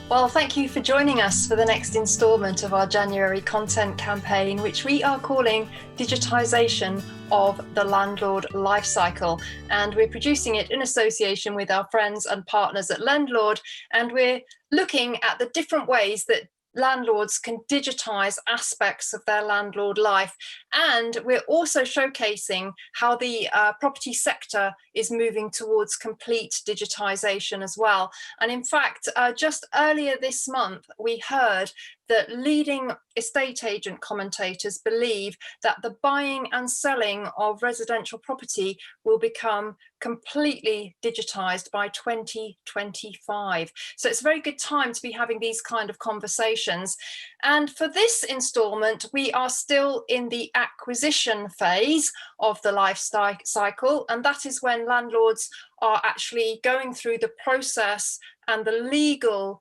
Well, thank you for joining us for the next instalment of our January content campaign, which we are calling Digitisation of the Landlord Lifecycle. And we're producing it in association with our friends and partners at Landlord. And we're looking at the different ways that landlords can digitise aspects of their landlord life. And we're also showcasing how the property sector is moving towards complete digitisation as well. And in fact, just earlier this month, we heard that leading estate agent commentators believe that the buying and selling of residential property will become completely digitised by 2025. So it's a very good time to be having these kind of conversations. And for this instalment, we are still in the acquisition phase of the life cycle, and that is when landlords are actually going through the process and the legal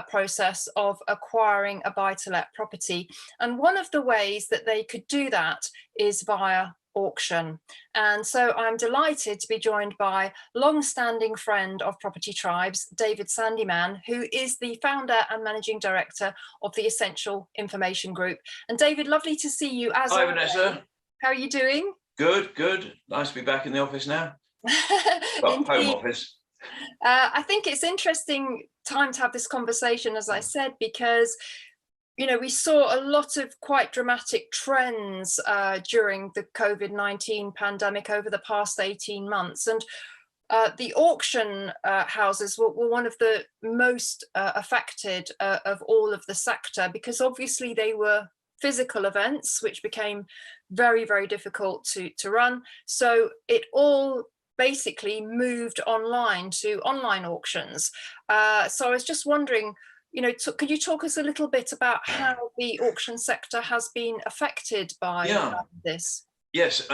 process of acquiring a buy-to-let property. And one of the ways that they could do that is via auction. And so I'm delighted to be joined by long-standing friend of Property Tribes, David Sandeman, who is the founder and managing director of the Essential Information Group. And David, lovely to see you as Hi, always. Vanessa. How are you doing? Good, good. Nice to be back in the office now. Well, home office. I think it's interesting time to have this conversation, as I said, because we saw a lot of quite dramatic trends during the COVID-19 pandemic over the past 18 months. And the auction houses were one of the most affected of all of the sector, because obviously they were physical events which became very, very difficult to run. So it all basically moved online to online auctions. So I was just wondering, could you talk us a little bit about how the auction sector has been affected by this? Yes,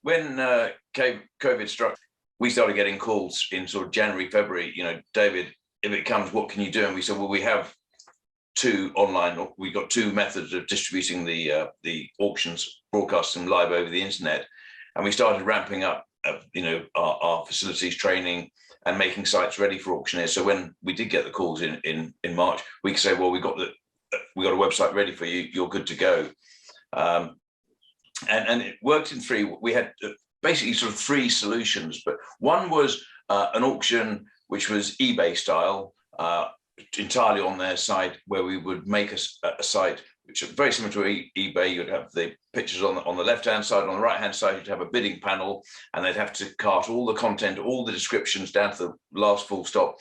when COVID struck, we started getting calls in sort of January, February, David, if it comes, what can you do? And we said, well, we have we've got two methods of distributing the auctions, broadcasting them live over the internet. And we started ramping up our facilities training and making sites ready for auctioneers. So when we did get the calls in March, we could say, well, we got a website ready for you, you're good to go. And it worked in three. We had basically sort of three solutions, but one was an auction which was eBay style, entirely on their site, where we would make a site which is very similar to eBay. You'd have the pictures on the left-hand side. On the right-hand side, you'd have a bidding panel, and they'd have to cart all the content, all the descriptions down to the last full stop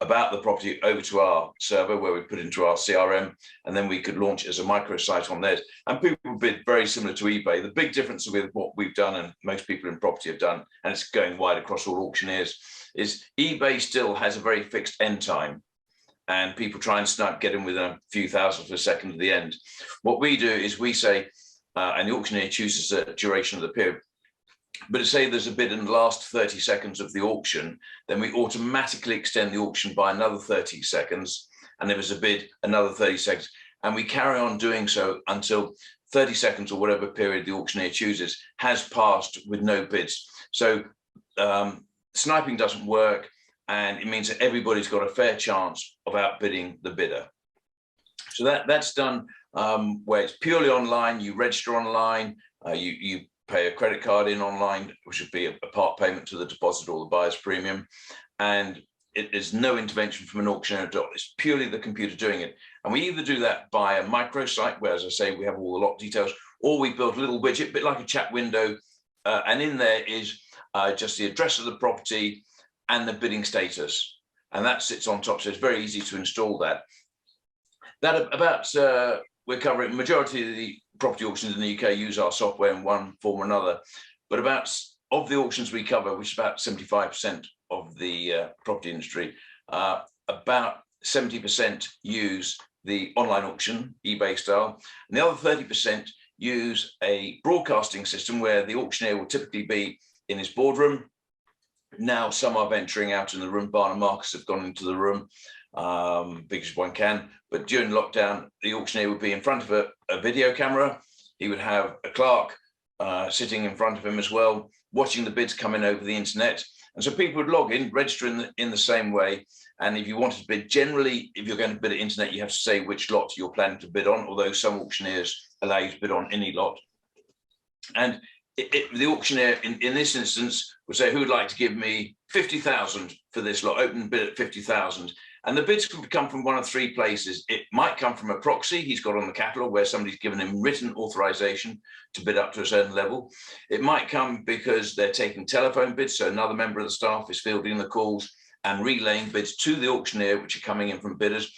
about the property over to our server, where we put into our CRM, and then we could launch it as a microsite on theirs. And people bid very similar to eBay. The big difference with what we've done, and most people in property have done, and it's going wide across all auctioneers, is eBay still has a very fixed end time. And people try and get in within a few thousandths of a second at the end. What we do is we say, and the auctioneer chooses the duration of the period, but say there's a bid in the last 30 seconds of the auction, then we automatically extend the auction by another 30 seconds. And if there's a bid, another 30 seconds. And we carry on doing so until 30 seconds or whatever period the auctioneer chooses has passed with no bids. So sniping doesn't work. And it means that everybody's got a fair chance of outbidding the bidder. So that's done where it's purely online. You register online, you pay a credit card in online, which would be a part payment to the deposit or the buyer's premium. And there's no intervention from an auctioneer at all. It's purely the computer doing it. And we either do that by a microsite, where, as I say, we have all the lot details, or we built a little widget, a bit like a chat window. And in there is just the address of the property and the bidding status, and that sits on top. So it's very easy to install that. We're covering majority of the property auctions in the UK use our software in one form or another, but of the auctions we cover, which is about 75% of the property industry, about 70% use the online auction, eBay style, and the other 30% use a broadcasting system where the auctioneer will typically be in his boardroom. Now some are venturing out in the room. Barn and Marcus have gone into the room, big as one can. But during lockdown, the auctioneer would be in front of a video camera. He would have a clerk sitting in front of him as well, watching the bids come in over the internet. And so people would log in, register in the same way. And if you wanted to bid, generally, if you're going to bid at internet, you have to say which lot you're planning to bid on, although some auctioneers allow you to bid on any lot. And the auctioneer in this instance would say, who would like to give me 50,000 for this lot, open bid at 50,000. And the bids could come from one of three places. It might come from a proxy he's got on the catalogue where somebody's given him written authorization to bid up to a certain level. It might come because they're taking telephone bids, so another member of the staff is fielding the calls and relaying bids to the auctioneer, which are coming in from bidders.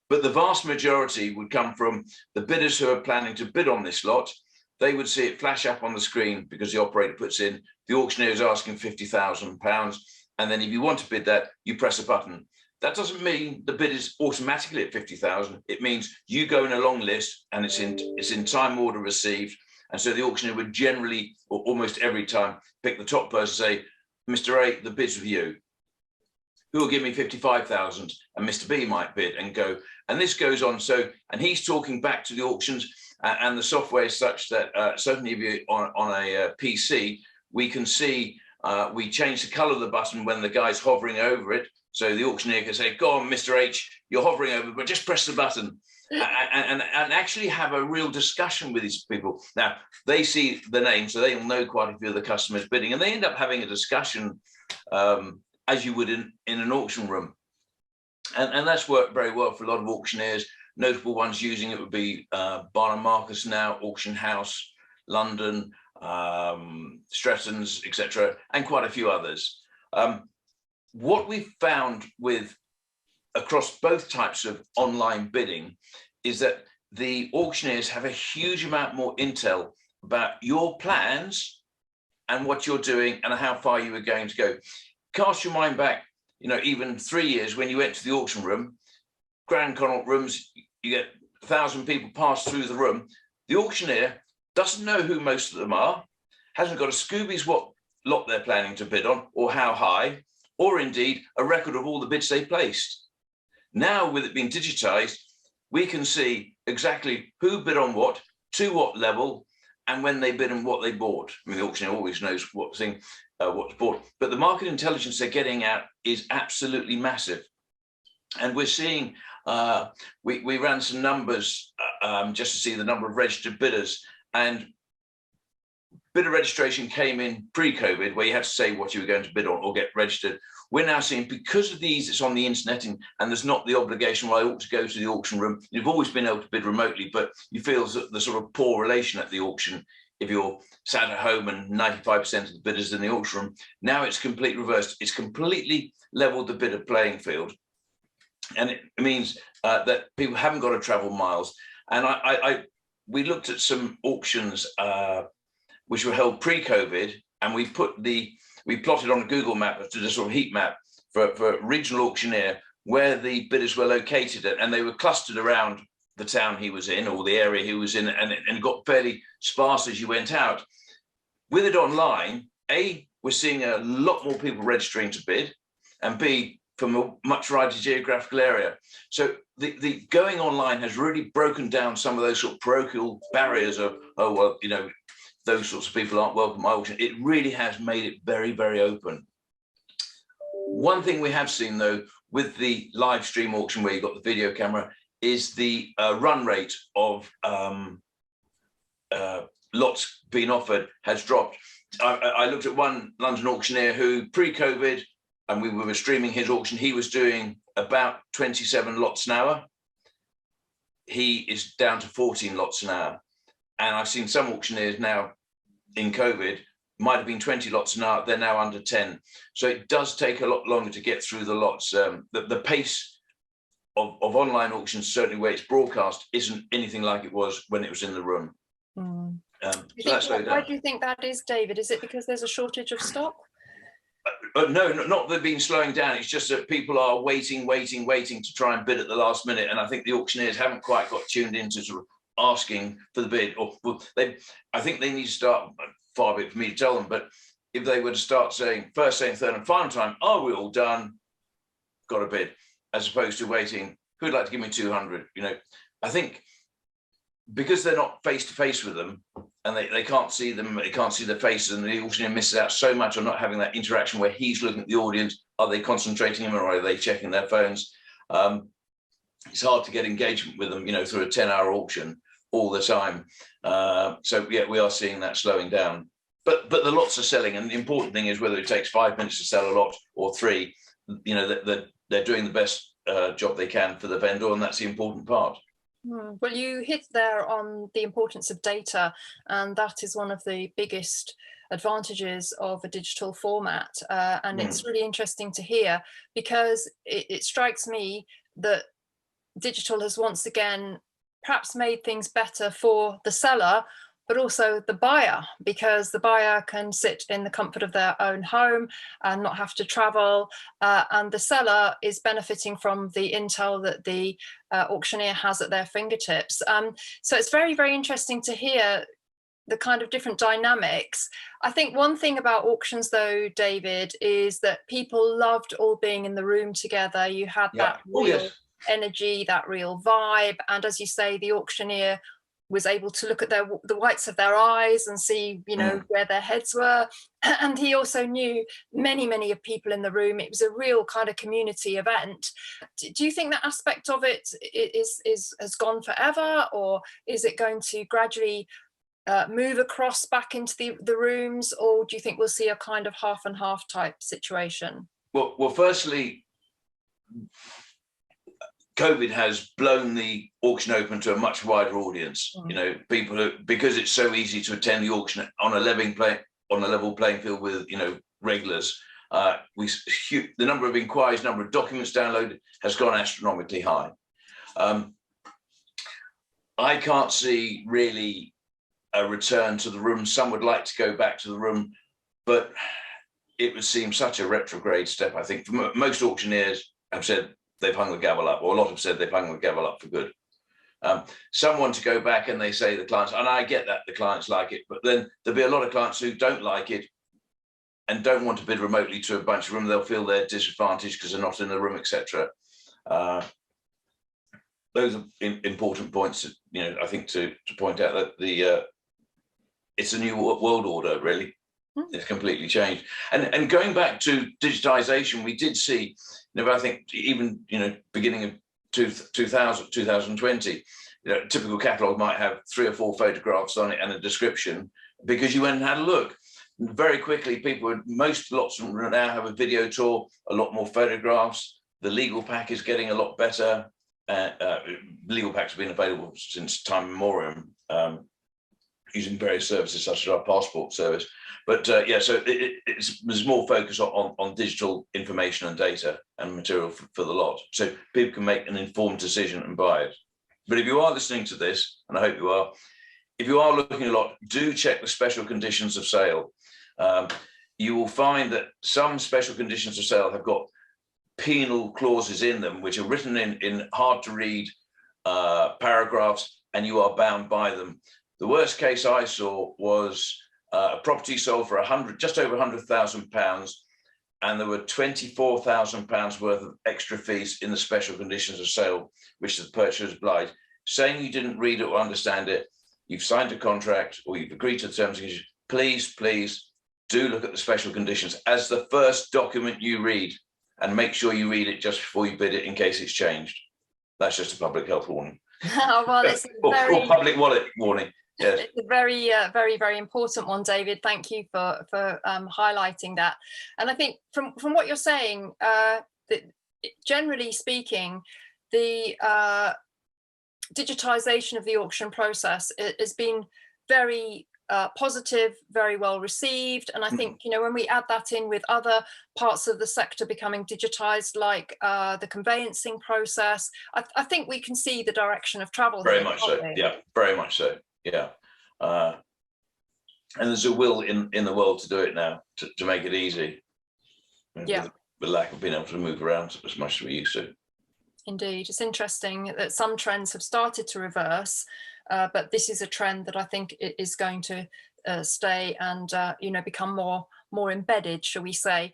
But the vast majority would come from the bidders who are planning to bid on this lot. They would see it flash up on the screen because the operator puts in, the auctioneer is asking £50,000. And then if you want to bid that, you press a button. That doesn't mean the bid is automatically at 50,000. It means you go in a long list and it's in time order received. And so the auctioneer would generally, or almost every time, pick the top person, say, Mr. A, the bid's with you. Who will give me 55,000? And Mr. B might bid and go. And this goes on. So, and he's talking back to the auctions, and the software is such that certainly if you're on a PC, we can see, we change the color of the button when the guy's hovering over it. So the auctioneer can say, go on, Mr. H, you're hovering over, but just press the button and actually have a real discussion with these people. Now, they see the name, so they'll know quite a few of the customers bidding, and they end up having a discussion as you would in an auction room. And that's worked very well for a lot of auctioneers. Notable ones using it would be Barnum Marcus now, Auction House, London, Stretton's, etc., and quite a few others. What we've found with across both types of online bidding is that the auctioneers have a huge amount more intel about your plans and what you're doing and how far you are going to go. Cast your mind back, even 3 years when you went to the auction room, Grand Connaught rooms, you get 1,000 people pass through the room. The auctioneer doesn't know who most of them are, hasn't got a Scooby's what lot they're planning to bid on or how high, or indeed a record of all the bids they placed. Now, with it being digitized, we can see exactly who bid on what, to what level, and when they bid and what they bought. I mean, the auctioneer always knows what's bought, but the market intelligence they're getting at is absolutely massive. And we're seeing, we ran some numbers just to see the number of registered bidders, and bidder registration came in pre-COVID, where you had to say what you were going to bid on or get registered. We're now seeing, because of these, it's on the internet and there's not the obligation where I ought to go to the auction room. You've always been able to bid remotely, but you feel the sort of poor relation at the auction if you're sat at home and 95% of the bidders in the auction room. Now it's completely reversed. It's completely leveled the bidder playing field. And it means that people haven't got to travel miles. And we looked at some auctions which were held pre-COVID, and we plotted on a Google map to a sort of heat map for a regional auctioneer where the bidders were located at, and they were clustered around the town he was in or the area he was in, and it got fairly sparse as you went out. With it online, A, we're seeing a lot more people registering to bid, and B, from a much wider geographical area. So the going online has really broken down some of those sort of parochial barriers of, oh, well, those sorts of people aren't welcome at my auction. It really has made it very, very open. One thing we have seen, though, with the live stream auction where you've got the video camera, is the run rate of lots being offered has dropped. I looked at one London auctioneer who, pre-COVID, and we were streaming his auction, he was doing about 27 lots an hour. He is down to 14 lots an hour. And I've seen some auctioneers now in COVID, might have been 20 lots an hour, they're now under 10. So it does take a lot longer to get through the lots. The pace of online auctions, certainly where it's broadcast, isn't anything like it was when it was in the room. Why do you think that is, David? Is it because there's a shortage of stock? No, not that they've been slowing down. It's just that people are waiting to try and bid at the last minute. And I think the auctioneers haven't quite got tuned into sort of asking for the bid, or I think they need to start, far be it for me to tell them, but if they were to start saying first, second, third and final time, are we all done, got a bid, as opposed to waiting, who'd like to give me 200? I think because they're not face to face with them, and they can't see them, they can't see their faces, and the auctioneer misses out so much on not having that interaction where he's looking at the audience. Are they concentrating him, or are they checking their phones? It's hard to get engagement with them, through a 10-hour auction all the time. So yeah, we are seeing that slowing down. But the lots are selling, and the important thing is whether it takes 5 minutes to sell a lot or 3. They're doing the best job they can for the vendor, and that's the important part. Well, you hit there on the importance of data, and that is one of the biggest advantages of a digital format. And it's really interesting to hear, because it strikes me that digital has once again perhaps made things better for the seller, but also the buyer, because the buyer can sit in the comfort of their own home and not have to travel, and the seller is benefiting from the intel that the auctioneer has at their fingertips. So it's very, very interesting to hear the kind of different dynamics. I think one thing about auctions, though, David, is that people loved all being in the room together. You had that real energy, that real vibe, and as you say, the auctioneer was able to look at the whites of their eyes and see, where their heads were. And he also knew many of people in the room. It was a real kind of community event. Do you think that aspect of it has gone forever, or is it going to gradually move across back into the rooms, or do you think we'll see a kind of half and half type situation? Well, firstly, COVID has blown the auction open to a much wider audience. People because it's so easy to attend the auction on a level playing field with regulars. The number of inquiries, number of documents downloaded has gone astronomically high. I can't see really a return to the room. Some would like to go back to the room, but it would seem such a retrograde step. I think most auctioneers have said they've hung the gavel up, or a lot have said they've hung the gavel up for good. Some want to go back, and they say the clients, and I get that the clients like it, but then there'll be a lot of clients who don't like it and don't want to bid remotely to a bunch of room. They'll feel they're disadvantaged because they're not in the room, etc. Those are important points, I think to point out that it's a new world order, really. It's completely changed. And going back to digitisation, we did see, I think even, beginning of 2020, typical catalogue might have 3 or 4 photographs on it and a description, because you went and had a look. Very quickly, most lots of them now have a video tour, a lot more photographs. The legal pack is getting a lot better. Legal packs have been available since time immemorial, using various services such as our passport service. But so there's more focus on digital information and data and material for the lot, so people can make an informed decision and buy it. But if you are listening to this, and I hope you are, if you are looking a lot, do check the special conditions of sale. You will find that some special conditions of sale have got penal clauses in them, which are written in hard to read paragraphs, and you are bound by them. The worst case I saw was a property sold for just over £100,000, and there were £24,000 worth of extra fees in the special conditions of sale, which the purchaser obliged, saying you didn't read it or understand it. You've signed a contract or you've agreed to the terms and conditions. Please do look at the special conditions as the first document you read, and make sure you read it just before you bid it in case it's changed. That's just a public health warning. Well, it's or public wallet warning. Yes. It's a very important one, David. Thank you for highlighting that. And I think from what you're saying, that generally speaking, the digitisation of the auction process has been very positive, very well received. And I think, when we add that in with other parts of the sector becoming digitised, like the conveyancing process, I think we can see the direction of travel. Very much so. Yeah, very much so. Yeah. And there's a will in the world to do it now, to make it easy. Yeah. With the lack of being able to move around as much as we used to. Indeed. It's interesting that some trends have started to reverse, but this is a trend that I think is going to stay and become more more embedded, shall we say.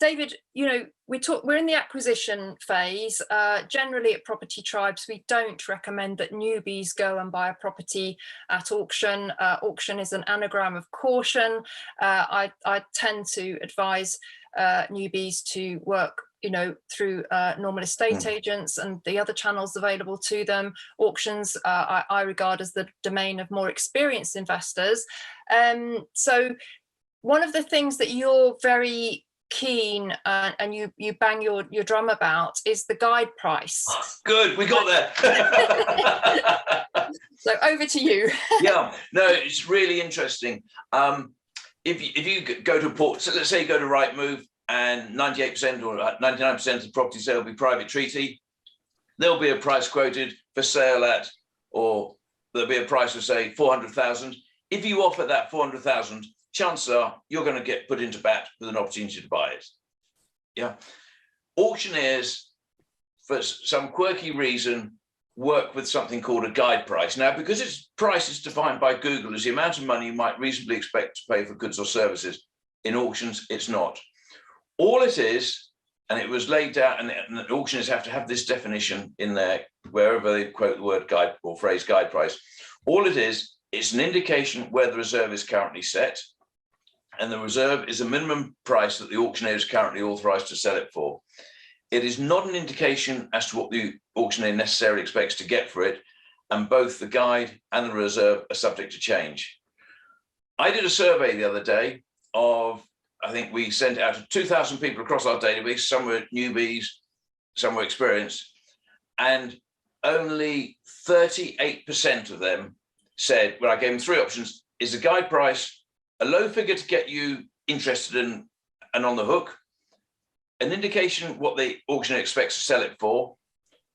David, you know, we're in the acquisition phase. Generally at Property Tribes, we don't recommend that newbies go and buy a property at auction. Auction is an anagram of caution. I tend to advise newbies to work, you know, through normal estate agents and the other channels available to them. Auctions I regard as the domain of more experienced investors. So one of the things that you're very keen and you bang your drum about is the guide price. Good, we got there. So over to you. Yeah, no, it's really interesting. If you go to a port, so let's say you go to Rightmove and 98% or 99% of the property sale will be private treaty, there'll be a price quoted for sale at, or there'll be a price of say 400,000. If you offer that 400,000, chances are you're going to get put into bat with an opportunity to buy it. Yeah. Auctioneers, for some quirky reason, work with something called a guide price. Now, because its price is defined by Google as the amount of money you might reasonably expect to pay for goods or services, in auctions, it's not. All it is, and it was laid down, and the auctioneers have to have this definition in there, wherever they quote the word guide or phrase guide price. All it is, it's an indication where the reserve is currently set. And the reserve is a minimum price that the auctioneer is currently authorised to sell it for. It is not an indication as to what the auctioneer necessarily expects to get for it, and both the guide and the reserve are subject to change. I did a survey the other day of, I think we sent out to 2,000 people across our database. Some were newbies, some were experienced, and only 38% of them said, well, I gave them three options: is the guide price a low figure to get you interested in and on the hook, an indication what the auctioneer expects to sell it for,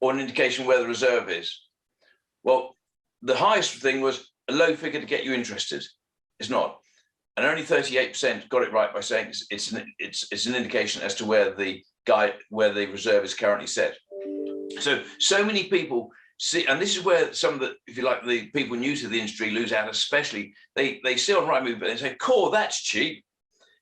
or an indication where the reserve is? Well, the highest thing was a low figure to get you interested. It's not. And only 38% got it right by saying it's an indication as to where the reserve is currently set. So many people see, and this is where some of the, if you like, the people new to the industry lose out, especially. They see on Rightmove, but they say, "Cool, that's cheap.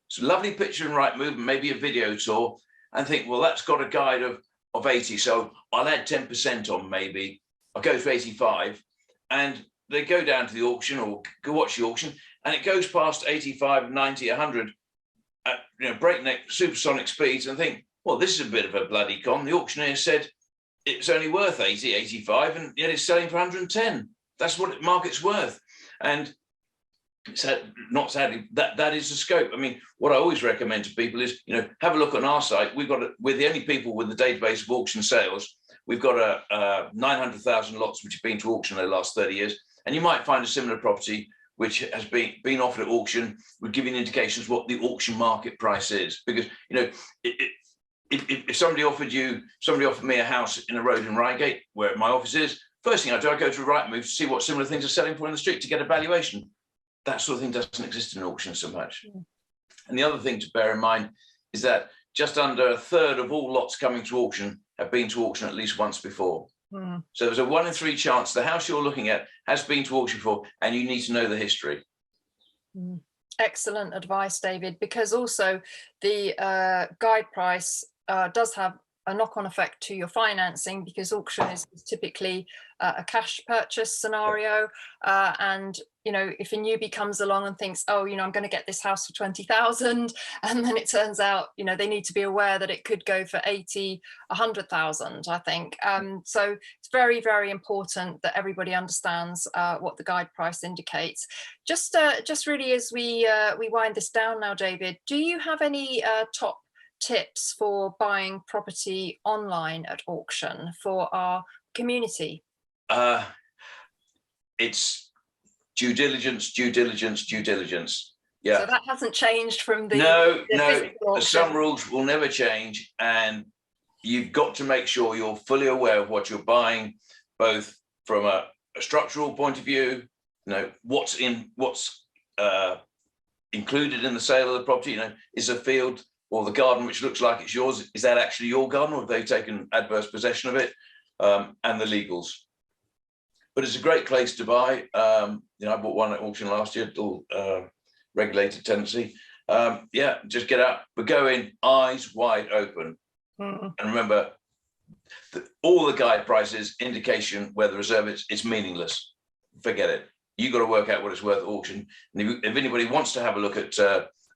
It's a lovely picture in Rightmove and maybe a video tour," and think, well, that's got a guide of 80, so I'll add 10% on maybe. I'll go to 85, and they go down to the auction or go watch the auction, and it goes past 85, 90, 100 at breakneck supersonic speeds, and think, well, this is a bit of a bloody con. The auctioneer said it's only worth 80, 85, and yet it's selling for 110. That's what the market's worth. And not sadly, that is the scope. I mean, what I always recommend to people is, have a look on our site. We're the only people with the database of auction sales. We've got 900,000 lots which have been to auction over the last 30 years. And you might find a similar property which has been offered at auction, would give you an indication of what the auction market price is. Because, if somebody offered me a house in a road in Reigate, where my office is, first thing I do, I go to Rightmove to see what similar things are selling for in the street to get a valuation. That sort of thing doesn't exist in auction so much. Yeah. And the other thing to bear in mind is that just under a third of all lots coming to auction have been to auction at least once before. Mm. So there's a 1 in 3 chance the house you're looking at has been to auction before, and you need to know the history. Mm. Excellent advice, David, because also the guide price does have a knock-on effect to your financing, because auction is typically a cash purchase scenario, and if a newbie comes along and thinks, oh, I'm going to get this house for 20,000, and then it turns out they need to be aware that it could go for 80, 100,000, I think. So it's very, very important that everybody understands what the guide price indicates. Just really as we wind this down now, David, do you have any top tips for buying property online at auction for our community? It's due diligence, due diligence, due diligence. Yeah. So that hasn't changed from the no. Some rules will never change, and you've got to make sure you're fully aware of what you're buying, both from a structural point of view. What's included in the sale of the property. Is a field or the garden which looks like it's yours, is that actually your garden, or have they taken adverse possession of it? And the legals. But it's a great place to buy. I bought one at auction last year, all regulated tenancy, just get out, but go in eyes wide open. Mm. And remember, all the guide prices, indication where the reserve is, it's meaningless. Forget it. You've got to work out what it's worth at auction. And if anybody wants to have a look at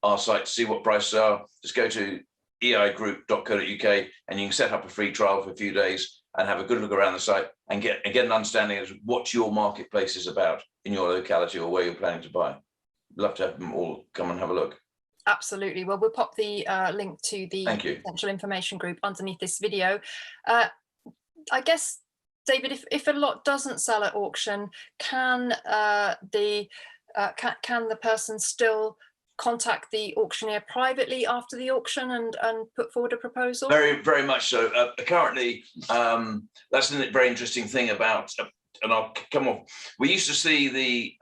our site to see what prices are, just go to eigroup.co.uk and you can set up a free trial for a few days and have a good look around the site and get an understanding of what your marketplace is about in your locality or where you're planning to buy. Love to have them all come and have a look. Absolutely. Well, we'll pop the link to the potential information group underneath this video. I guess, David, if a lot doesn't sell at auction, can the person still contact the auctioneer privately after the auction and put forward a proposal? Very, very much so. Currently, that's a very interesting thing about, and I'll come off. We used to see the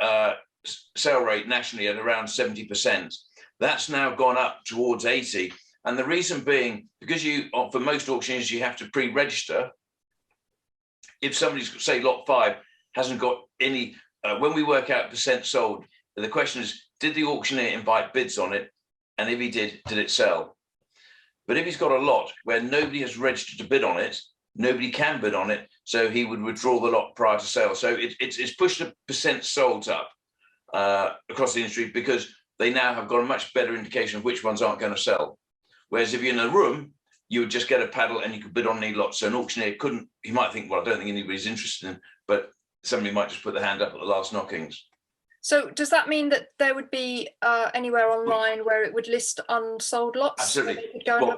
sale rate nationally at around 70%. That's now gone up towards 80%. And the reason being, because for most auctioneers, you have to pre-register. If somebody's, say, lot 5 hasn't got any, when we work out percent sold, the question is, did the auctioneer invite bids on it? And if he did it sell? But if he's got a lot where nobody has registered to bid on it, nobody can bid on it, so he would withdraw the lot prior to sale. So it's pushed the percent sold up across the industry because they now have got a much better indication of which ones aren't going to sell. Whereas if you're in a room, you would just get a paddle and you could bid on any lot. So an auctioneer couldn't, he might think, well, I don't think anybody's interested in, but somebody might just put their hand up at the last knockings. So does that mean that there would be anywhere online where it would list unsold lots? Absolutely. Well,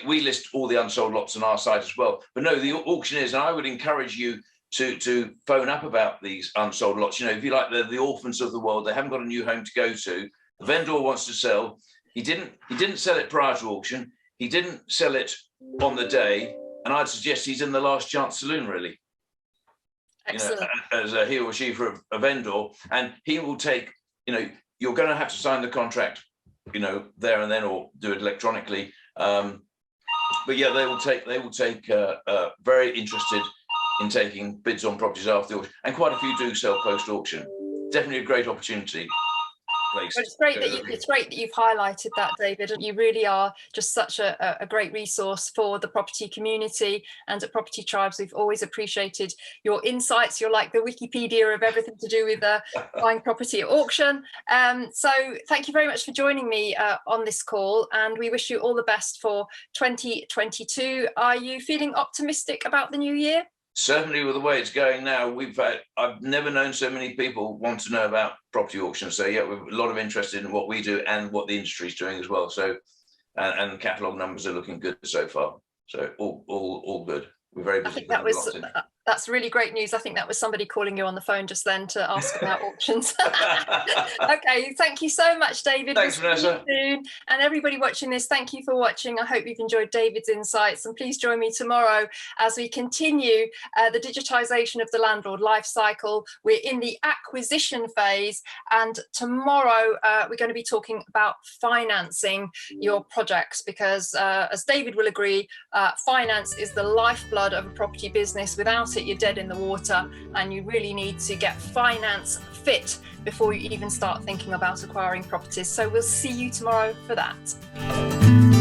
we list all the unsold lots on our site as well. But no, the auctioneers, and I would encourage you to phone up about these unsold lots. You know, if you like the orphans of the world, they haven't got a new home to go to. The vendor wants to sell. He didn't sell it prior to auction. He didn't sell it on the day. And I'd suggest he's in the last chance saloon, really. Excellent. You know, as a he or she for a vendor, and he will take, you know, you're going to have to sign the contract, you know, there and then, or do it electronically. But yeah, they will take very interested in taking bids on properties after the auction, and quite a few do sell post auction. Definitely a great opportunity. Well, it's great that you've highlighted that, David. You really are just such a great resource for the property community, and at Property Tribes we've always appreciated your insights. You're like the Wikipedia of everything to do with buying property at auction. So thank you very much for joining me on this call, and we wish you all the best for 2022. Are you feeling optimistic about the new year? Certainly, with the way it's going now, I've never known so many people want to know about property auctions. So yeah, we've a lot of interest in what we do and what the industry is doing as well. So, and catalogue numbers are looking good so far. So all good. We're very busy. I think that's really great news. I think that was somebody calling you on the phone just then to ask about auctions. Okay, thank you so much, David. Thanks, Vanessa. And everybody watching this, thank you for watching. I hope you've enjoyed David's insights, and please join me tomorrow as we continue the digitisation of the landlord life cycle. We're in the acquisition phase, and tomorrow we're going to be talking about financing your projects, because as David will agree, finance is the lifeblood of a property business. Without it, you're dead in the water, and you really need to get finance fit before you even start thinking about acquiring properties. So we'll see you tomorrow for that.